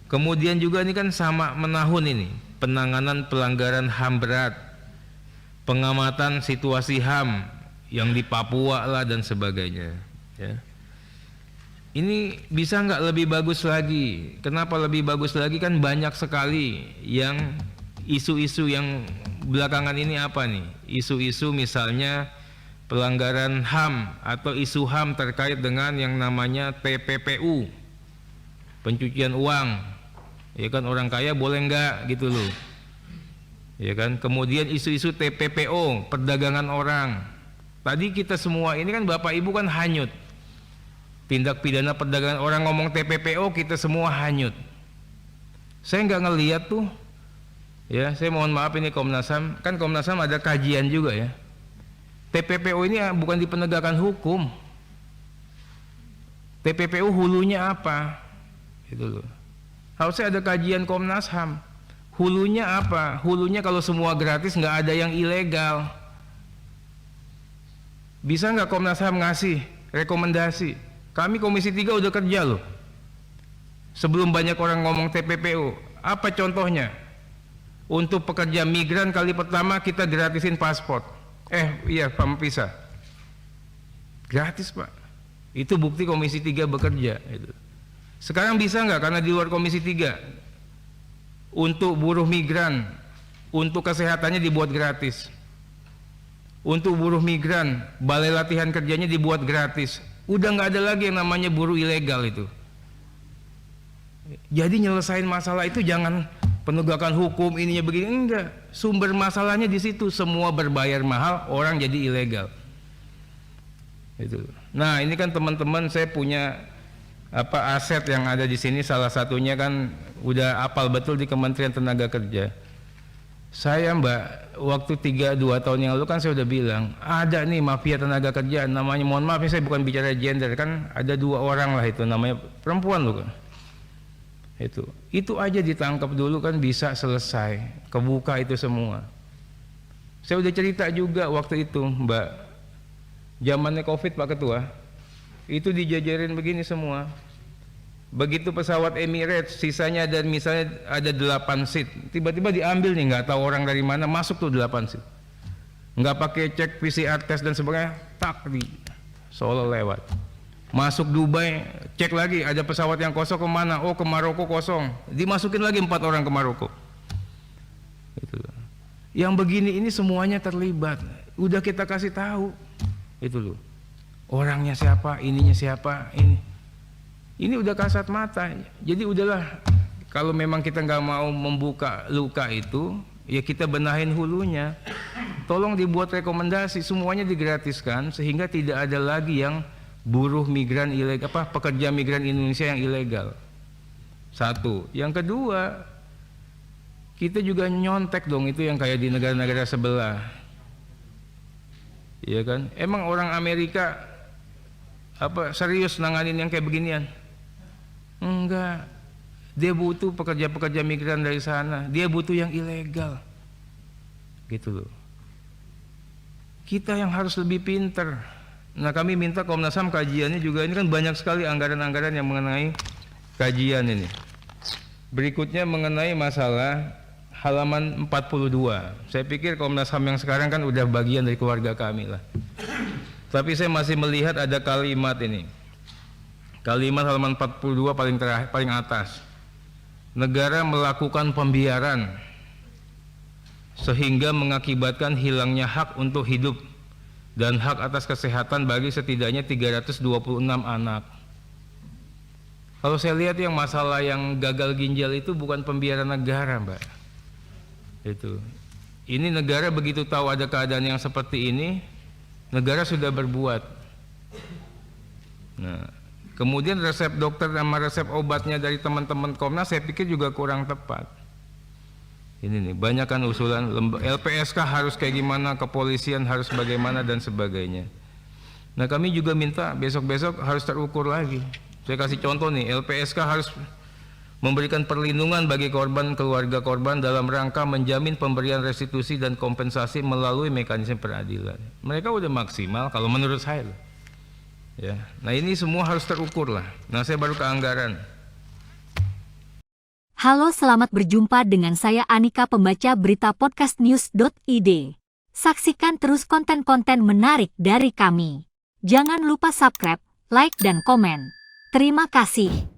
Kemudian juga ini kan sama menahun ini, penanganan pelanggaran HAM berat, pengamatan situasi HAM yang di Papua lah dan sebagainya. Ya. Ini bisa nggak lebih bagus lagi? Kenapa lebih bagus lagi? Kan banyak sekali yang isu-isu yang belakangan ini apa nih? Isu-isu misalnya pelanggaran HAM atau isu HAM terkait dengan yang namanya TPPU, pencucian uang, ya kan, orang kaya boleh nggak gitu loh, ya kan. Kemudian isu-isu TPPO, perdagangan orang. Tadi kita semua ini kan Bapak Ibu kan hanyut, tindak pidana perdagangan orang, ngomong TPPO kita semua hanyut. Saya nggak ngelihat tuh, ya. Saya mohon maaf ini Komnas HAM, kan Komnas HAM ada kajian juga ya. TPPO ini bukan di penegakan hukum. TPPO hulunya apa? Itu loh. Harusnya ada kajian Komnas HAM. Hulunya apa? Hulunya kalau semua gratis nggak ada yang ilegal. Bisa nggak Komnas HAM ngasih rekomendasi? Kami Komisi 3 udah kerja loh. Sebelum banyak orang ngomong TPPO, apa contohnya? Untuk pekerja migran kali pertama kita gratisin paspor. Iya, pampisah. Gratis Pak. Itu bukti Komisi 3 bekerja. Itu. Sekarang bisa nggak karena di luar Komisi 3? Untuk buruh migran, untuk kesehatannya dibuat gratis. Untuk buruh migran, balai latihan kerjanya dibuat gratis. Udah nggak ada lagi yang namanya buruh ilegal itu. Jadi nyelesain masalah itu jangan penegakan hukum ininya begini, enggak. Sumber masalahnya di situ, semua berbayar mahal, orang jadi ilegal. Itu. Nah, ini kan teman-teman saya punya aset yang ada di sini, salah satunya kan udah apal betul di Kementerian Tenaga Kerja. Saya Mbak, waktu 2 tahun yang lalu kan saya udah bilang, ada nih mafia tenaga kerja namanya, mohon maaf ini saya bukan bicara gender, kan ada 2 orang lah itu namanya perempuan loh kan. Itu aja ditangkap dulu kan bisa selesai, kebuka itu semua. Saya udah cerita juga waktu itu Mbak, zamannya Covid Pak Ketua, itu dijajarin begini semua. Begitu pesawat Emirates sisanya ada misalnya ada 8 seat, tiba-tiba diambil nih, nggak tahu orang dari mana masuk tuh 8 seat, nggak pakai cek PCR test dan sebagainya, tak di Solo lewat. Masuk Dubai, cek lagi ada pesawat yang kosong kemana? Oh ke Maroko kosong, dimasukin lagi 4 orang ke Maroko. Itu. Yang begini ini semuanya terlibat. Udah kita kasih tahu, itu loh. Orangnya siapa, ininya siapa, ini udah kasat mata. Jadi udahlah, kalau memang kita nggak mau membuka luka itu, ya kita benahin hulunya. Tolong dibuat rekomendasi, semuanya digratiskan sehingga tidak ada lagi yang buruh migran ilegal, pekerja migran Indonesia yang ilegal. Satu. Yang kedua, kita juga nyontek dong itu yang kayak di negara-negara sebelah. Iya kan? Emang orang Amerika serius nanganin yang kayak beginian? Enggak. Dia butuh pekerja-pekerja migran dari sana. Dia butuh yang ilegal. Gitu loh. Kita yang harus lebih pinter. Nah, kami minta Komnas HAM kajiannya juga, ini kan banyak sekali anggaran-anggaran yang mengenai kajian ini. Berikutnya mengenai masalah halaman 42. Saya pikir Komnas HAM yang sekarang kan udah bagian dari keluarga kami lah. Tapi saya masih melihat ada kalimat ini. Kalimat halaman 42 paling atas. Negara melakukan pembiaran sehingga mengakibatkan hilangnya hak untuk hidup dan hak atas kesehatan bagi setidaknya 326 anak. Kalau saya lihat yang masalah yang gagal ginjal itu bukan pembiaran negara Mbak. Itu. Ini negara begitu tahu ada keadaan yang seperti ini, negara sudah berbuat. Nah, kemudian resep dokter sama resep obatnya dari teman-teman Komnas saya pikir juga kurang tepat. Ini nih, banyak kan usulan LPSK harus kayak gimana, kepolisian harus bagaimana dan sebagainya. Nah, kami juga minta besok-besok harus terukur lagi. Saya kasih contoh nih, LPSK harus memberikan perlindungan bagi korban, keluarga korban dalam rangka menjamin pemberian restitusi dan kompensasi melalui mekanisme peradilan. Mereka udah maksimal kalau menurut saya. Ya. Nah, ini semua harus terukur lah. Nah, saya baru ke anggaran. Halo, selamat berjumpa dengan saya Anika, pembaca berita podcastnews.id. Saksikan terus konten-konten menarik dari kami. Jangan lupa subscribe, like, dan komen. Terima kasih.